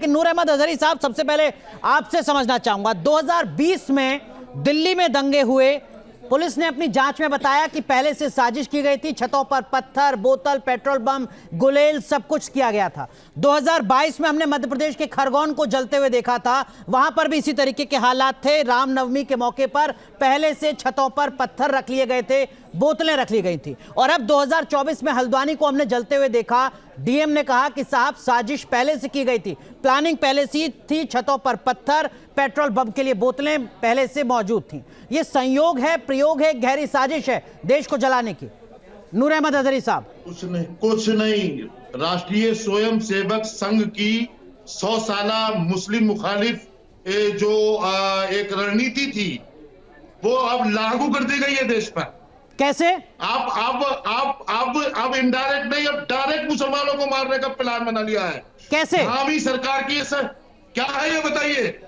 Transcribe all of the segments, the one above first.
लेकिन नूर अहमद अजहरी साहब, सबसे पहले आपसे समझना चाहूंगा, 2020 में दिल्ली में दंगे हुए, पुलिस ने अपनी जांच में बताया कि पहले से साजिश की गई थी, छतों पर पत्थर, बोतल, पेट्रोल बम, गुलेल, सब कुछ किया गया था। 2022 में हमने मध्य प्रदेश के खरगोन को जलते हुए देखा था, वहां पर भी इसी तरीके के हालात थे। रामनवमी के मौके पर पहले से छतों पर पत्थर रख लिए गए थे, बोतलें रख ली गई थी। और अब 2024 में हल्द्वानी को हमने जलते हुए देखा। डीएम ने कहा कि साहब साजिश पहले से की गई थी, प्लानिंग पहले से थी, छतों पर पत्थर, पेट्रोल बम के लिए बोतलें पहले से मौजूद थी। ये संयोग है, प्रयोग है, गहरी साजिश है देश को जलाने की? नूर अहमद अजहरी साहब। कुछ नहीं। राष्ट्रीय स्वयं सेवक संघ की 100 साला मुस्लिम मुखालिफ जो एक रणनीति थी, वो अब लागू कर दी गई है देश पर। कैसे? अब इनडायरेक्ट नहीं, अब डायरेक्ट मुसलमानों को मारने का प्लान बना लिया है। कैसे? हाँ भी सरकार की क्या है ये बताइए।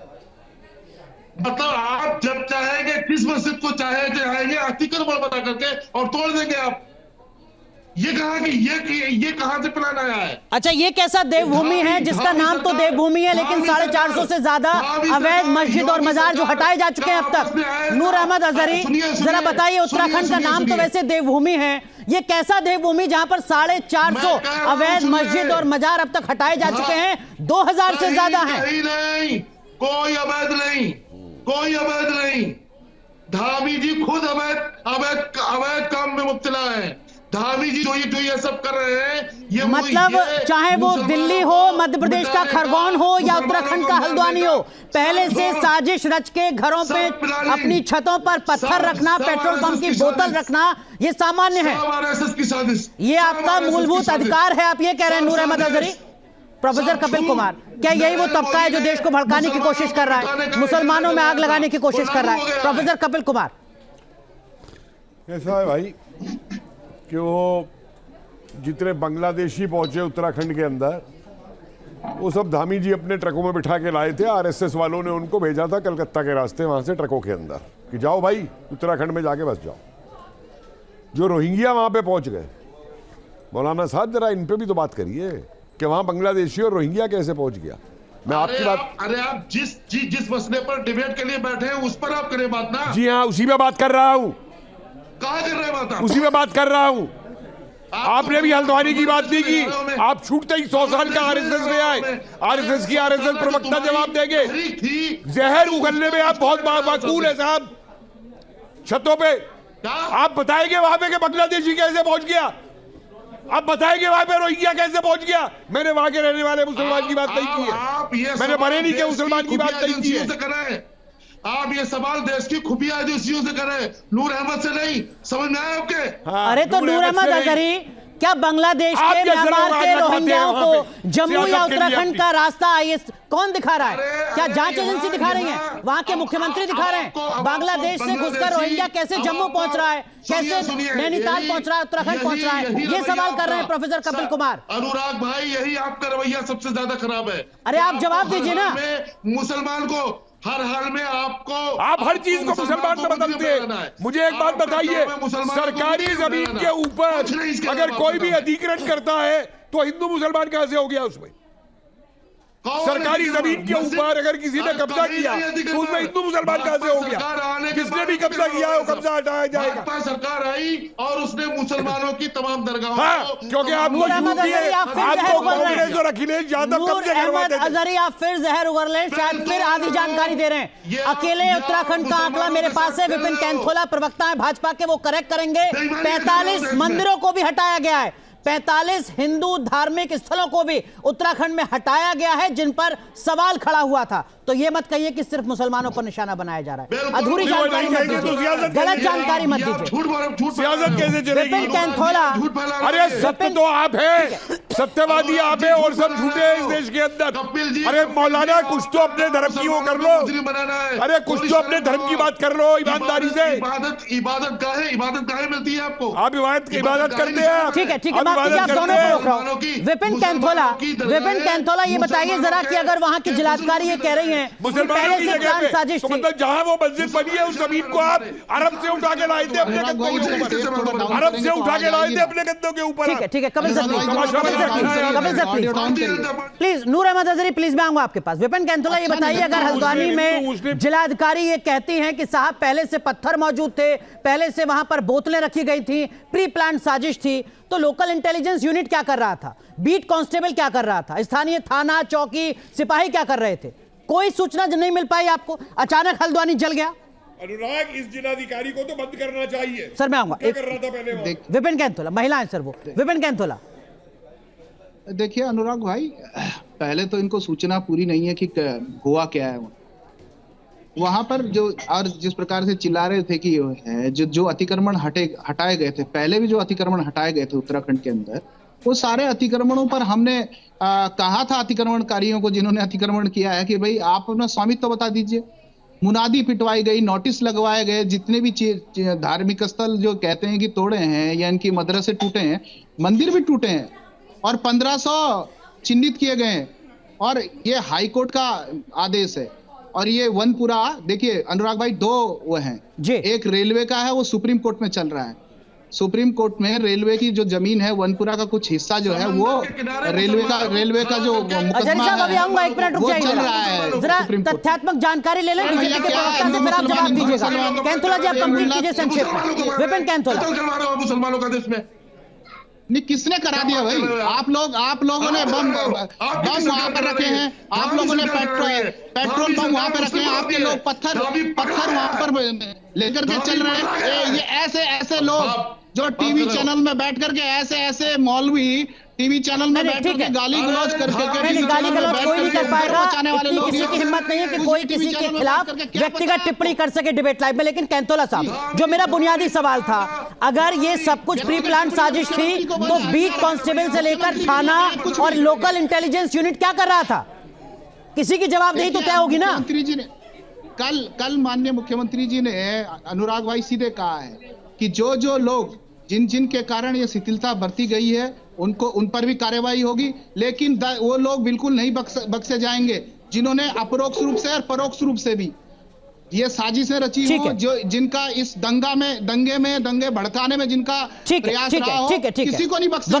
मतलब आप जब चाहेंगे, किस मस्जिद को चाहेंगे अतिक्रमण बना करके और तोड़ देंगे आप। ये कहा कि ये कहां से प्लान आया है? अच्छा, ये कैसा देवभूमि है जिसका नाम तो देवभूमि है, लेकिन 450 से ज्यादा अवैध मस्जिद और मजार जो हटाए जा चुके हैं अब तक। नूर अहमद अजहरी, जरा बताइए, उत्तराखंड का नाम तो वैसे देवभूमि है, ये कैसा देवभूमि जहां पर 450 अवैध मस्जिद और मजार अब तक हटाए जा चुके हैं? 2000 से ज्यादा है। नहीं, कोई अवैध नहीं, कोई अवैध नहीं। धामी जी खुद अवैध काम में मुब्तला है। धामी जी जो ये सब कर रहे हैं, ये मतलब चाहे वो दिल्ली हो, मध्य प्रदेश का खरगोन हो या उत्तराखंड का हल्द्वानी हो, पहले से साजिश रच के घरों पे अपनी छतों पर पत्थर रखना, पेट्रोल पंप की बोतल रखना, ये सामान्य है। आरएसएस की साजिश, ये आपका मूलभूत अधिकार है, आप ये कह रहे हैं नूर अहमद अजहरी? प्रोफेसर कपिल कुमार, क्या यही वो तबका है जो देश को भड़काने की कोशिश कर रहा है, मुसलमानों में आग लगाने की कोशिश कर रहा है? प्रोफेसर कपिल कुमार, ऐसा है भाई कि वो जितने बांग्लादेशी पहुंचे उत्तराखंड के अंदर, वो सब धामी जी अपने ट्रकों में बिठा के लाए थे। आरएसएस वालों ने उनको भेजा था कलकत्ता के रास्ते, वहां से ट्रकों के अंदर कि जाओ भाई उत्तराखंड में जाके बस जाओ। जो रोहिंग्या वहां पे पहुंच गए, मौलाना साहब जरा इन पे भी तो बात करिए कि वहां बांग्लादेशी और रोहिंग्या कैसे पहुंच गया। मैं आपकी बात, अरे आप जिस मसले पर डिबेट के लिए बैठे हैं उस पर आप करें बात ना। जी हाँ, उसी में बात कर रहा हूं। कहाँ कर रहे हैं बात? उसी में बात कर रहा हूं। आपने भी हल्द्वानी की बात नहीं की। आप छूटते ही 100 साल का आरएसएस ले आए। आरएसएस की आरएसएस प्रवक्ता जवाब देंगे। जहर उगलने में आप बहुत माकूल है साहब। छतों पे आप बताएंगे वहां पे कि बांग्लादेशी कैसे पहुंच गया, आप बताएंगे वहां पे रोहिंग्या कैसे पहुंच गया। मैंने वहां के रहने वाले मुसलमान की बात नहीं की है, मैंने बरेली के मुसलमान की बात नहीं की है। आप ये सवाल देश की खुफिया एजेंसियों से करें, नूर अहमद से नहीं। समझ में आया आपके? अरे तो नूर अहमद अजहरी, क्या बांग्लादेश के, म्यांमार के रोहिंग्याओं को जम्मू या उत्तराखंड का रास्ता कौन दिखा रहा है? क्या जांच एजेंसी दिखा रही है? वहां के मुख्यमंत्री दिखा रहे हैं? बांग्लादेश से घुसकर रोहिंग्या कैसे जम्मू पहुंच रहा है, कैसे नैनीताल पहुंच रहा है, उत्तराखंड पहुंच रहा है, ये सवाल कर रहे हैं प्रोफेसर कपिल कुमार। अनुराग भाई, यही आपका रवैया सबसे ज्यादा खराब है। अरे आप जवाब दीजिए ना। मुसलमान को हर हाल में आप हर चीज को मुसलमान में बदलते हैं। मुझे एक बात बताइए, सरकारी जमीन के ऊपर अगर कोई भी अधिग्रहण करता है तो हिंदू मुसलमान कहां से हो गया? उसमें सरकारी जमीन के ऊपर अगर किसी ने कब्जा किया तो उसमें हिंदू मुसलमान कहां से हो गया? किसने भी कब्जा किया है वो कब्जा हटाया जाएगा। सरकार आई और उसने मुसलमानों की तमाम दरगाहों, हाँ, क्योंकि आपको कांग्रेस और अखिलेश यादव कब्जे करवाते थे। अजहरी, आप फिर जहर उगल रहे हैं, शायद फिर आधी जानकारी दे रहे हैं। अकेले उत्तराखंड का आंकड़ा मेरे पास है, विपिन कैंथोला प्रवक्ता है भाजपा के, वो करेक्ट करेंगे। 45 मंदिरों को भी हटाया गया है, 45 हिंदू धार्मिक स्थलों को भी उत्तराखंड में हटाया गया है जिन पर सवाल खड़ा हुआ था। तो ये मत कहिए कि सिर्फ मुसलमानों पर निशाना बनाया जा रहा है। अधूरी जानकारी मत दीजिए, गलत जानकारी मत दीजिए। सियासत कैसे चलेगी? विपिन कैंथोला, अरे सत्य तो आप हैं, सत्यवादी आप हैं और सब झूठे हैं इस देश के अंदर। अरे मौलाना, कुछ तो अपने धर्म की वो कर लो। अरे कुछ तो अपने धर्म की बात कर लो ईमानदारी से। इबादत गाहें मिलती है आपको, आप इबादत करते हैं। ठीक है, ठीक है, आप दोनों को रोक रहा हूं। विपिन कैंथोला, ये बताइए जरा कि अगर वहां की जिलाधिकारी ये कह रही है हैं कि मुसलमानों पहले की से जगह प्लान पे, साजिश तो थी। मतलब जहां वो मस्जिद बनी है उस जमीन को आप अरब से उठा के लाए थे अपने कंधों के ऊपर, अरब से उठा के लाए थे अपने कंधों के ऊपर। ठीक है Kapil sir please, Noor Ahmad Azhari please, मैं आऊंगा आपके पास। विपिन कैंथोला ये बताइए, अगर हल्द्वानी में जिलाधिकारी ये कहती हैं कि साहब पहले से पत्थर मौजूद थे, पहले से वहां पर बोतलें रखी गई थी, प्री प्लान साजिश थी, तो लोकल इंटेलिजेंस यूनिट क्या कर रहा था, बीट कांस्टेबल क्या कर रहा था, स्थानीय थाना चौकी सिपाही क्या कर रहे थे? कोई सूचना नहीं मिल पाई आपको, अचानक हल्द्वानी जल गया। अनुराग, इस जिलाधिकारी को तो बंद करना चाहिए। सर मैं आऊंगा, क्या कर रहा था पहले वो? विपिन कैंथोला, महिलाएं सर, वो विपिन कैंथोला। देखिए अनुराग भाई, पहले तो इनको सूचना पूरी नहीं है कि हुआ क्या है वहां पर, जो और जिस प्रकार से चिल्ला रहे थे कि जो अतिक्रमण हटाए गए थे, पहले भी जो अतिक्रमण हटाए गए थे उत्तराखंड के अंदर, वो सारे अतिक्रमणों पर हमने कहा था अतिक्रमणकारियों को जिन्होंने अतिक्रमण किया है कि भाई आप अपना स्वामित्व तो बता दीजिए। मुनादी पिटवाई गई, नोटिस लगवाए गए, जितने भी धार्मिक स्थल जो कहते हैं कि तोड़े हैं या इनकी मदरसे टूटे हैं, मंदिर भी टूटे हैं और 1500 चिन्हित किए गए हैं और ये हाई कोर्ट का आदेश है। और ये वनपुरा, देखिए अनुराग भाई, दो वो हैं जी, एक रेलवे का है, वो सुप्रीम कोर्ट में चल रहा है। सुप्रीम कोर्ट में रेलवे की जो जमीन है, वनपुरा का कुछ हिस्सा जो है वो रेलवे का जो मुकदमा है वो चल रहा है। जरा तथ्यात्मक जानकारी ले लें बीजेपी के प्रवक्ता से, फिर आप जवाब दीजिएगा। कैंथोला जी आप कंप्लीट कीजिए संक्षेप में। विपिन कैंथोला, मुसलमानों का देश में नहीं, किसने करा दिया भाई? आप लोगों ने बम वहां पर रखे हैं, आप लोगों ने पेट्रोल बम वहां पर रखे हैं, आपके लोग पत्थर वहां पर लेकर के चल रहे हैं। ये ऐसे लोग जो टीवी चैनल में बैठ करके ऐसे मौलवी टीवी चैनल में बैठ करके गाली गलौज करके गाली गलौज कोई नहीं कर पाएगा, इतनी किसी की हिम्मत नहीं है कि कोई किसी के खिलाफ व्यक्तिगत टिप्पणी कर सके डिबेट लाइव में। लेकिन कैंथोला साहब, जो मेरा बुनियादी सवाल था, अगर ये सब कुछ प्री प्लान साजिश थी तो बीट कांस्टेबल से लेकर थाना और लोकल इंटेलिजेंस यूनिट क्या कर रहा था? किसी की जवाबदेही तो तय होगी ना। मुख्यमंत्री जी ने कल माननीय मुख्यमंत्री जी ने अनुराग भाई सीधे कहा है कि जो लोग जिन के कारण ये शिथिलता बरती गई है उन पर भी कार्रवाई होगी, लेकिन वो लोग बिल्कुल नहीं बख्शे जाएंगे जिन्होंने अपरोक्ष रूप से और परोक्ष रूप से भी ये साजिशें रची हो, जो जिनका इस दंगे भड़काने में जिनका प्रयास रहा हो, किसी को नहीं बख्शेंगे।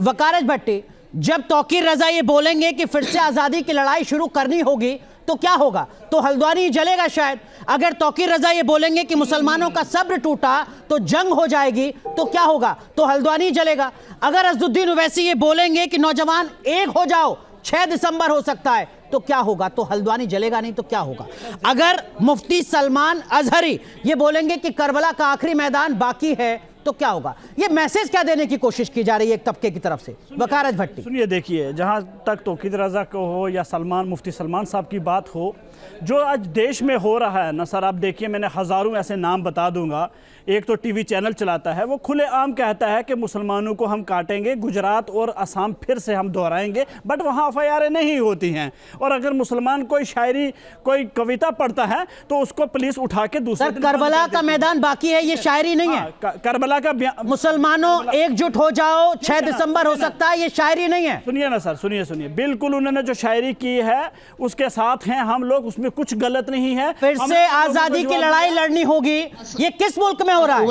वकारज भट्टी, जब तौकीर रजा ये बोलेंगे कि फिर से आजादी की लड़ाई शुरू करनी होगी तो क्या होगा? तो हल्द्वानी जलेगा शायद। अगर तौकीर रजा ये बोलेंगे कि मुसलमानों का सब्र टूटा तो जंग हो जाएगी तो क्या होगा? तो हल्द्वानी जलेगा। अगर असदुद्दीन ओवैसी ये बोलेंगे कि नौजवान एक हो जाओ, 6 दिसंबर हो सकता है, तो क्या होगा? तो हल्द्वानी जलेगा नहीं तो क्या होगा? अगर मुफ्ती सलमान अजहरी ये बोलेंगे कि करबला का आखिरी मैदान बाकी है तो क्या होगा? ये मैसेज क्या देने की कोशिश की जा रही है एक तबके की तरफ से? वकारज भट्टी, सुनिए, देखिए, जहां तक तौकीर रजा को हो या मुफ्ती सलमान साहब की बात हो, जो आज देश में हो रहा है ना सर, आप देखिए, मैंने हज़ारों ऐसे नाम बता दूंगा। एक तो टीवी चैनल चलाता है, वो खुलेआम कहता है कि मुसलमानों को हम काटेंगे, गुजरात और असम फिर से हम दोहराएंगे, बट वहाँ FIR नहीं होती हैं। और अगर मुसलमान कोई शायरी, कोई कविता पढ़ता है तो उसको पुलिस उठा के दूसरे दिन करबला का मैदान बाकी है, ये शायरी नहीं है। करबला का मुसलमानों एकजुट हो जाओ, 6 दिसंबर हो सकता है, ये शायरी नहीं है। सुनिए ना सर, सुनिए, बिल्कुल उन्होंने जो शायरी की है उसके साथ हैं हम लोग, उसमें कुछ गलत नहीं है। फिर से आजादी की लड़ाई लड़नी होगी, ये किस मुल्क में हो रहा है?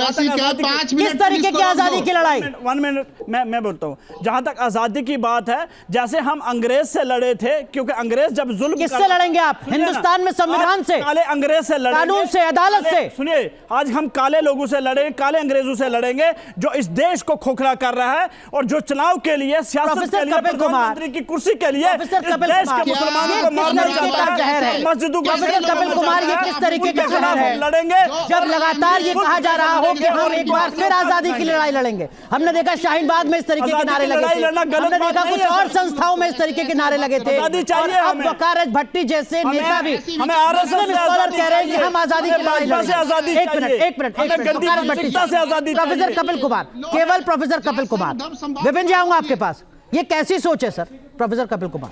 किस तरीके की आजादी की लड़ाई? 1 मिनट मैं बोलता हूँ। जहां तक आजादी की बात है, जैसे हम अंग्रेज से लड़े थे, क्योंकि अंग्रेज जब जुल्म, किससे लड़ेंगे आप? हिंदुस्तान में संविधान से, काले अंग्रेज से लड़ेंगे, कानून से, अदालत से। सुनिए, आज हम काले लोगों से लड़ेंगे, काले अंग्रेजों से लड़ेंगे जो इस देश को खोखला कर रहा है और जो चुनाव के लिए, सियासत के लिए, प्रधानमंत्री की कुर्सी के लिए देश के मुसलमानों को मारना चाहता है। मस्जिदों को कपिल कुमार, ये किस तरीके का जहर है? लड़ेंगे जब लगातार ये कहा जा रहा हो कि हम एक बार फिर आजादी की लड़ाई लड़ेंगे। हमने देखा शाहीन बाग में इस तरीके के नारे लगे थे, हमने देखा कुछ और संस्थाओं में इस तरीके के नारे लगे थे। अब वकारज भट्टी जैसे नेता भी, हमें आरएसएस कह रहे हैं कि हम आजादी की लड़ाई लड़ेंगे। एक मिनट, वकारज भट्टी से आजादी। प्रोफेसर कपिल कुमार, केवल प्रोफेसर कपिल कुमार। विपिन जी आऊंगा आपके पास, ये कैसी सोच है सर? प्रोफेसर कपिल कुमार,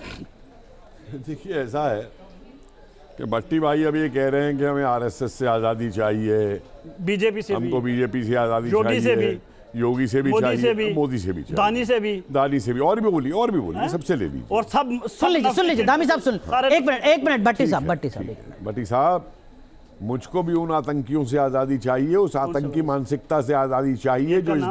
देखिए, ऐसा है कि भट्टी भाई अभी ये कह रहे हैं कि हमें आरएसएस से आज़ादी चाहिए, बीजेपी से, हमको बीजेपी से आज़ादी योगी से भी, योगी से भी मोदी चाहिए, से भी, मोदी से भी चाहिए, दानी से भी, और भी बोलिए, सबसे ले लीजिए। और सब सुन लीजिए दामी साहब, सुन सारे- एक मिनट भट्टी साहब भट्टी साहब, मुझको भी उन आतंकियों से आजादी चाहिए, उस आतंकी मानसिकता से आजादी चाहिए जो इस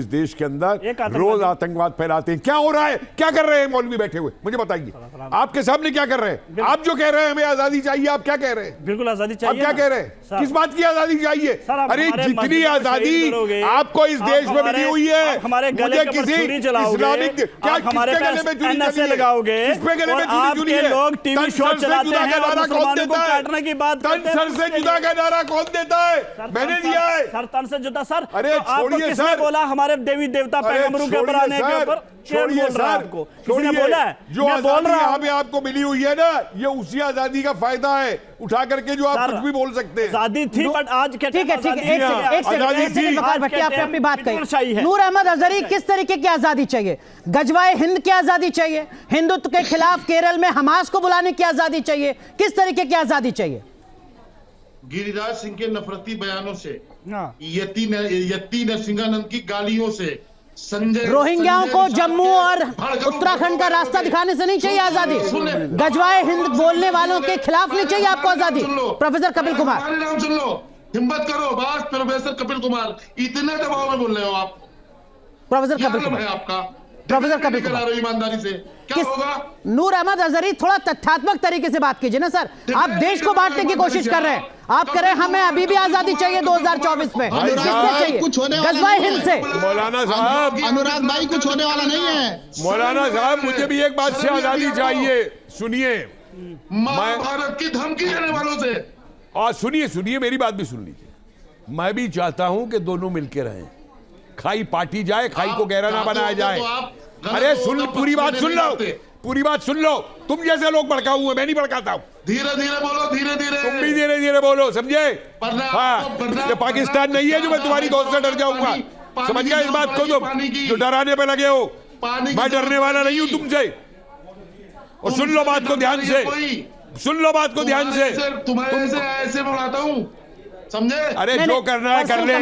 देश के अंदर एक आतंकवादी- रोज आतंकवाद फैलाते हैं। क्या हो रहा है, क्या कर रहे हैं मौलवी बैठे हुए, मुझे बताइए, आपके सामने क्या कर रहे हैं? आप जो कह रहे हैं हमें आजादी चाहिए, आप क्या कह रहे हैं? बिल्कुल आजादी आप चाहिए। क्या ना? कह रहे हैं? सर- किस बात की आजादी चाहिए? सर, आप अरे हमारे जितनी मस्जिद को आजादी शहीद करोगे, आपको इस आप देश में हमारे- मिली हुई है, आप हमारे गले मुझे के ऊपर किसी छुरी चलाओगे, इस्लामिक क्या आप हमारे किसके पास गले में छुरी NSA चली है? लगाओगे, किसपे गले में और छुरी चली आपके है? लोग टीवी तन शो सर से चलाते जुदा हैं का और नारा कौन मुसलमानों को देता है? काटने की बात तन करते हैं, सर से जुदा का नारा कौन देता है? मैंने दिया है। सर तन से जुदा। सर अरे तो आपको छोड़िए किसने सर। बोला हमारे देवी देवता अरे पैगंबरों के ऊपर छोड़िए आने के सर, ऊपर? छोड़िए बोल रहा है सर, आपको? किसी ने छोड़िए। बोला है? जो मैं बोल आजादी रहा यहाँ हूँ। पे आपको मिली हुई है ना, ये उसी आजादी का फायदा है उठा करके जो आप सर, कुछ भी बोल सकते हैं। आजादी थी, बट आज के ठीक है टाइम आजादी एक नहीं है। आजादी थी। सेकंड वकार आज भट्टी के आपने टाइम अपनी बात पितरशाही कही। है। नूर अहमद अजहरी, किस तरीके की आजादी चाहिए? गजवाए हिंद की आजादी चाहिए? हिंदुत्व के खिलाफ केरल में हमास को बुलाने की आजादी चाहिए? किस तरीके की आजादी चाहिए? गिरिराज सिंह के नफरती बयानों से, हाँ। यति नरसिंहानंद की गालियों से, संजय रोहिंग्याओं को निषाद जम्मू के और भड़काऊ उत्तराखंड का रास्ता दिखाने से नहीं चाहिए आजादी? गजवाए हिंद बोलने वालों के खिलाफ नहीं चाहिए आपको आजादी? प्रोफेसर कपिल कुमार, हमारे नाम सुन लो, हिम्मत करो, बस प्रोफेसर कपिल कुमार, इतने दबाव में बोल रहे हो आप? प्रोफेसर क्या कपिल नाम है कुमार, आपका? प्रोफेसर कपिल करा कुमार। रहे हो ईमानदारी से, क्या किस होगा? नूर अहमद अजहरी, थोड़ा तथ्यात्मक तरीके से बात कीजिए ना सर। आप देश को बांटने की कोशिश कर रहे हैं। आप कह रहे हैं हमें अभी भी आजादी चाहिए 2024 में। भाई किससे साहब, चाहिए? कुछ होने वाला गजवाए नहीं हिंद है। से। मौलाना साहब, अनुराग भाई, कुछ होने वाला नहीं है। मौलाना साहब, मुझे भी एक बात से आजादी चाहिए। सुनिए, महाभारत की धमकी देने वालों से। और सुनिए मेरी बात भी सुन लीजिए। मैं भी चाहता हूं कि दोनों मिलकर रहें, खाई पाटी जाए, खाई को गहरा ना बनाया जाए। अरे सुन, पूरी बात सुन लो। तुम जैसे लोग भड़काऊ हुए, मैं नहीं भड़काता हूं। धीरे धीरे बोलो, धीरे धीरे। तुम भी धीरे धीरे बोलो, समझे? हाँ, ये पाकिस्तान नहीं है जो मैं तुम्हारी दोस्त से डर जाऊंगा। समझ गया इस बात को? तुम जो डराने पे लगे हो, मैं डरने वाला नहीं हूं तुमसे। और सुन लो बात को ध्यान से, तुम्हारे से ऐसे बुलाता हूं, समझे? अरे जो करना है कर ले,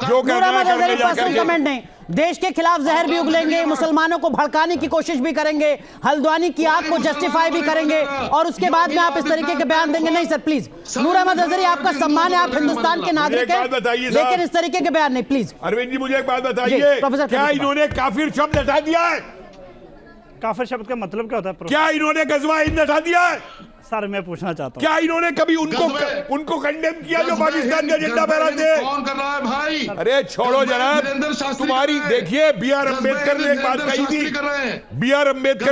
जो करना है कर ले जाकर। कमेंट नहीं। देश के खिलाफ जहर भी उगलेंगे, मुसलमानों को भड़काने की कोशिश भी करेंगे, हल्द्वानी की आग को जस्टिफाई भी करेंगे, और उसके बाद में आप इस तरीके के बयान देंगे? नहीं सर, प्लीज। नूर अहमद अजहरी, आपका सम्मान है, आप हिंदुस्तान के नागरिक हैं, लेकिन इस तरीके के बयान नहीं, प्लीज। अरविंद जी, मुझे एक बात जी, बताइए, प्रोफेसर क्या कपिल इन्होंने काफिर शब्द हटा दिया है? काफिर शब्द का मतलब क्या होता है? क्या इन्होंने गजवा हिंद हटा दिया है? सर मैं पूछना चाहता हूँ, क्या इन्होंने कभी उनको कंडेम किया जो पाकिस्तान का झंडा फहराते हैं? कौन कर रहा है भाई? अरे छोड़ो जनाब, तुम्हारी देखिए, बी आर अम्बेडकर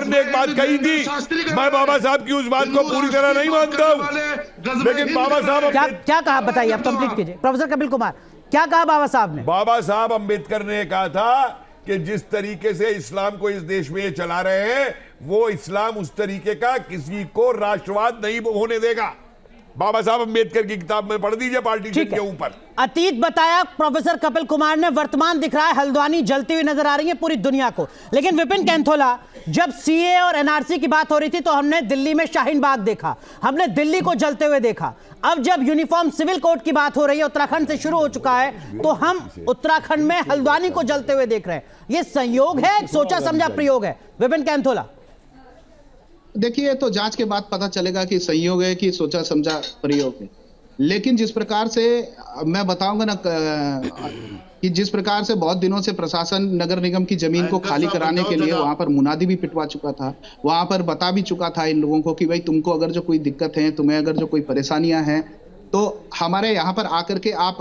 ने एक बात कही थी, मैं बाबा साहब की उस बात को पूरी तरह नहीं मानता हूं, लेकिन बाबा साहब क्या कहा, बताइए, आप कंप्लीट कीजिए। प्रोफेसर कपिल कुमार, क्या कहा बाबा साहब ने? बाबा साहब अम्बेडकर ने कहा था कि जिस तरीके से इस्लाम को इस देश में ये चला रहे हैं, वो इस्लाम उस तरीके का किसी को राष्ट्रवाद नहीं होने देगा। बाबा साहब अम्बेडकर की किताब में पढ़ दीजिए, पार्टीशन के ऊपर। अतीत बताया प्रोफेसर कपिल कुमार ने, वर्तमान दिख रहा है, हल्द्वानी जलती हुई नजर आ रही है पूरी दुनिया को। लेकिन विपिन कैंथोला, जब सीए और एनआरसी की बात हो रही थी तो हमने दिल्ली में शाहीन बाग देखा, हमने दिल्ली को जलते हुए देखा। अब जब यूनिफॉर्म सिविल कोड की बात हो रही है, उत्तराखंड से शुरू हो चुका है, तो हम उत्तराखंड में हल्द्वानी को जलते हुए देख रहे हैं। यह संयोग है, सोचा समझा प्रयोग है? विपिन कैंथोला, देखिए, तो जांच के बाद पता चलेगा कि संयोग है कि सोचा समझा प्रयोग है। लेकिन जिस प्रकार से मैं बताऊंगा ना कि जिस प्रकार से बहुत दिनों से प्रशासन नगर निगम की जमीन को खाली कराने के लिए वहां पर मुनादी भी पिटवा चुका था, वहां पर बता भी चुका था इन लोगों को कि भाई तुमको अगर जो कोई दिक्कत है, तुम्हें अगर जो कोई परेशानियां हैं, तो हमारे यहाँ पर आकर के आप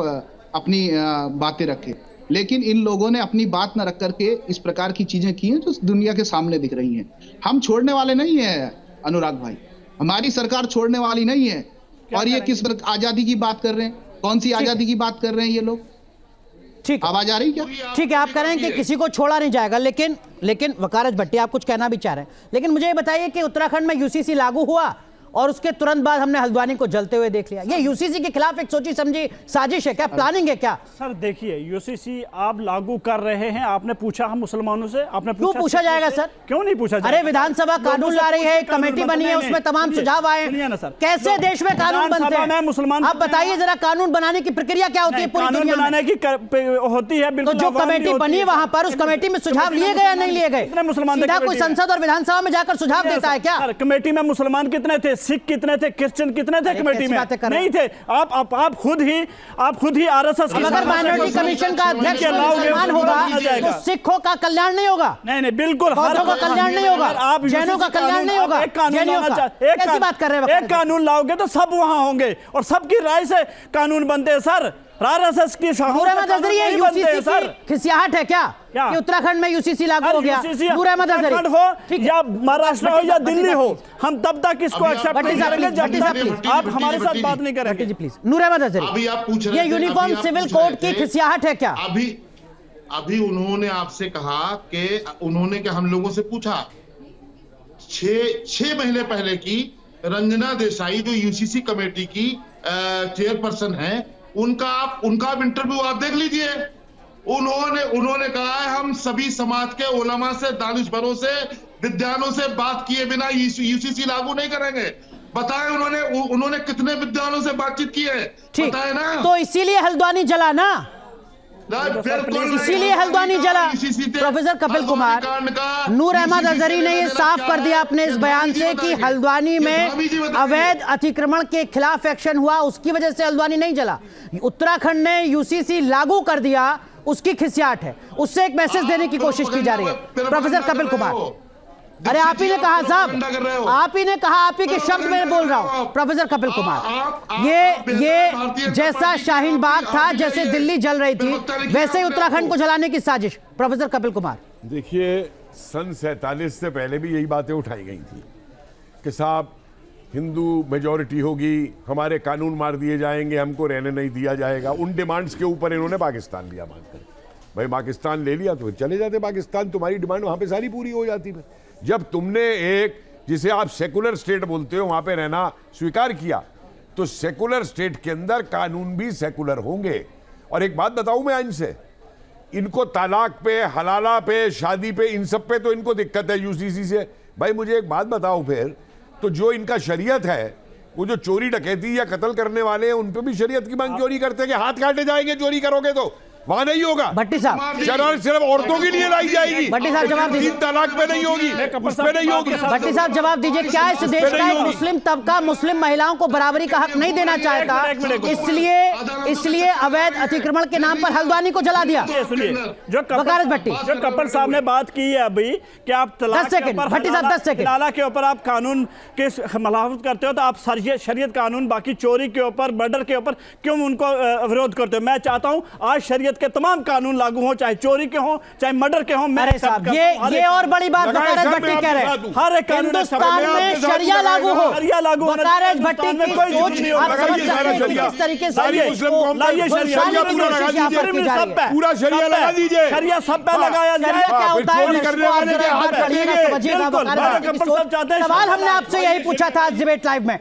अपनी बातें रखें। लेकिन इन लोगों ने अपनी बात न रख करके इस प्रकार की चीजें की हैं जो दुनिया के सामने दिख रही हैं। हम छोड़ने वाले नहीं है अनुराग भाई, हमारी सरकार छोड़ने वाली नहीं है। और ये किस आजादी की बात कर रहे हैं? कौन सी आजादी की बात कर रहे हैं ये लोग? ठीक, आवाज आ रही क्या? ठीक है, आप कह रहे हैं कि किसी को छोड़ा नहीं जाएगा, लेकिन वकारत भट्टी, आप कुछ कहना भी चाह रहे हैं, लेकिन मुझे ये बताइए कि उत्तराखंड में यूसीसी लागू हुआ और उसके तुरंत बाद हमने हल्द्वानी को जलते हुए देख लिया। ये यूसीसी के खिलाफ एक सोची समझी साजिश है क्या, प्लानिंग है क्या? सर देखिए, यूसीसी आप लागू कर रहे हैं, आपने पूछा हम मुसलमानों से, आपने क्यों पूछा जाएगा सर? क्यों नहीं पूछा जाएगा? अरे विधानसभा कानून ला रही है, कमेटी बनी है, उसमें तमाम सुझाव आए हैं। कैसे देश में कानून बनते हैं? मुसलमान आप बताइए जरा, कानून बनाने की प्रक्रिया क्या होती है पूरी दुनिया में? बनाने की होती है, तो जो कमेटी बनी वहां पर, उस कमेटी में सुझाव लिए गए या नहीं लिए गए? मुसलमान सीधा कोई संसद और विधानसभा में जाकर सुझाव देता है क्या? कमेटी में मुसलमान कितने थे, सिख कितने थे, क्रिश्चियन कितने थे कमेटी में? नहीं थे। आप खुद ही आरएसएस की अगर माइनॉरिटी कमीशन का अध्यक्ष मुसलमान होगा तो सिखों का कल्याण नहीं होगा। नहीं बिल्कुल, बौद्धों का कल्याण नहीं होगा, आप जैनों का कल्याण नहीं होगा, जैनियों का। कैसी बात कर रहे हैं? एक कानून लाओगे तो सब वहां होंगे और सबकी राय से कानून बनते हैं सर। आरएसएस की नूर अहमद अजहरी यूसीसी की खिसियाहट है क्या कि उत्तराखंड में यूसीसी लागू हो गया? नूर अहमद अजहरी हो या महाराष्ट्र हो या दिल्ली हो, हम तब तक इसको एक्सेप्ट नहीं करेंगे जब तक आप हमारे साथ बात नहीं करेंगे। जी प्लीज। नूर अहमद अभी अजहरी, आप पूछ रहे ये थे, यूनिफॉर्म सिविल कोड की खिसियाहट है क्या? अभी उन्होंने आपसे कहा कि उन्होंने क्या हम लोगों से पूछा, 6 महीने पहले की रंजना देसाई जो यूसीसी कमेटी की चेयरपर्सन है, उनका इंटरव्यू आप देख लीजिए। उन्होंने कहा है हम सभी समाज के उलमा से, दानिशवरों से, विद्वानों से बात किए बिना यूसीसी लागू नहीं करेंगे। बताएं उन्होंने कितने विद्वानों से बातचीत की है, बताएं ना। तो इसीलिए हल्द्वानी जला ना, इसीलिए हल्द्वानी जला। प्रोफेसर कपिल कुमार, नूर अहमद अजहरी ने ये साफ कर दिया अपने इस बयान से कि हल्द्वानी में अवैध अतिक्रमण के खिलाफ एक्शन हुआ, उसकी वजह से हल्द्वानी नहीं जला। उत्तराखंड ने यूसीसी लागू कर दिया, उसकी खिसियाट है, उससे एक मैसेज देने की कोशिश की जा रही है। प्रोफेसर कपिल कुमार, अरे आप ही ने कहा साहब, आप ही ने कहा, आप ही के शब्द में बोल रहा हूं। प्रोफेसर कपिल कुमार, ये जैसा शाहीन बाग था, जैसे दिल्ली जल रही थी, वैसे ही उत्तराखंड को जलाने की साजिश। प्रोफेसर कपिल कुमार, देखिए, सन 47 से पहले भी यही बातें उठाई गई थी कि साहब हिंदू मेजॉरिटी होगी, हमारे कानून मार दिए जाएंगे, हमको रहने नहीं दिया जाएगा। उन डिमांड्स के ऊपर इन्होंने पाकिस्तान लिया मानकर। भाई पाकिस्तान ले लिया तो चले जाते पाकिस्तान, तुम्हारी डिमांड वहां पे सारी पूरी हो जाती है। जब तुमने एक जिसे आप सेकुलर स्टेट बोलते हो वहां पे रहना स्वीकार किया, तो सेकुलर स्टेट के अंदर कानून भी सेकुलर होंगे। और एक बात बताऊं मैं इनसे, इनको तलाक पे, हलाला पे, शादी पे, इन सब पे तो इनको दिक्कत है यूसीसी से। भाई मुझे एक बात बताओ फिर, तो जो इनका शरीयत है, वो जो चोरी डकैती या कत्ल करने वाले हैं, उन पे भी शरीयत की मांग क्यों नहीं करते कि हाथ काटे जाएंगे चोरी करोगे तो? वहां नहीं होगा। भट्टी साहब, शरारत सिर्फ औरतों के लिए लाई जाएगी। भट्टी साहब जवाब दीजिए। 3 तलाक पे नहीं होगी, उस पे नहीं होगी। भट्टी साहब जवाब दीजिए, क्या इस देश का एक मुस्लिम तबका मुस्लिम महिलाओं को बराबरी का हक नहीं देना चाहता, इसलिए अवैध अतिक्रमण के नाम पर हल्द्वानी को जला दिया? सुनिए, जो कपिल साहब ने बात की है अभी कि आप तलाक के ऊपर, भट्टी साहब 10 सेकंड, हलाला के ऊपर आप कानून के खिलाफत करते हो, तो आप शरीयत कानून बाकी चोरी के ऊपर, मर्डर के ऊपर क्यों उनको विरोध करते हो? मैं चाहता हूं आज शरीयत के तमाम कानून लागू हो, चाहे चोरी के हो, चाहे मर्डर के हो। अरे साहब, ये और बड़ी बात वकारत भट्टी कह रहे हैं, हर एक हिंदुस्तान में शरिया लागू हो। वकारत भट्टी की सोच आप समझ सकते हैं कि किस तरीके से पूरा शरिया लगा दीजिए, शरिया सब पे लगाया जाए। क्या होता है, सवाल हमने आपसे यही पूछा था आज डिबेट लाइव में।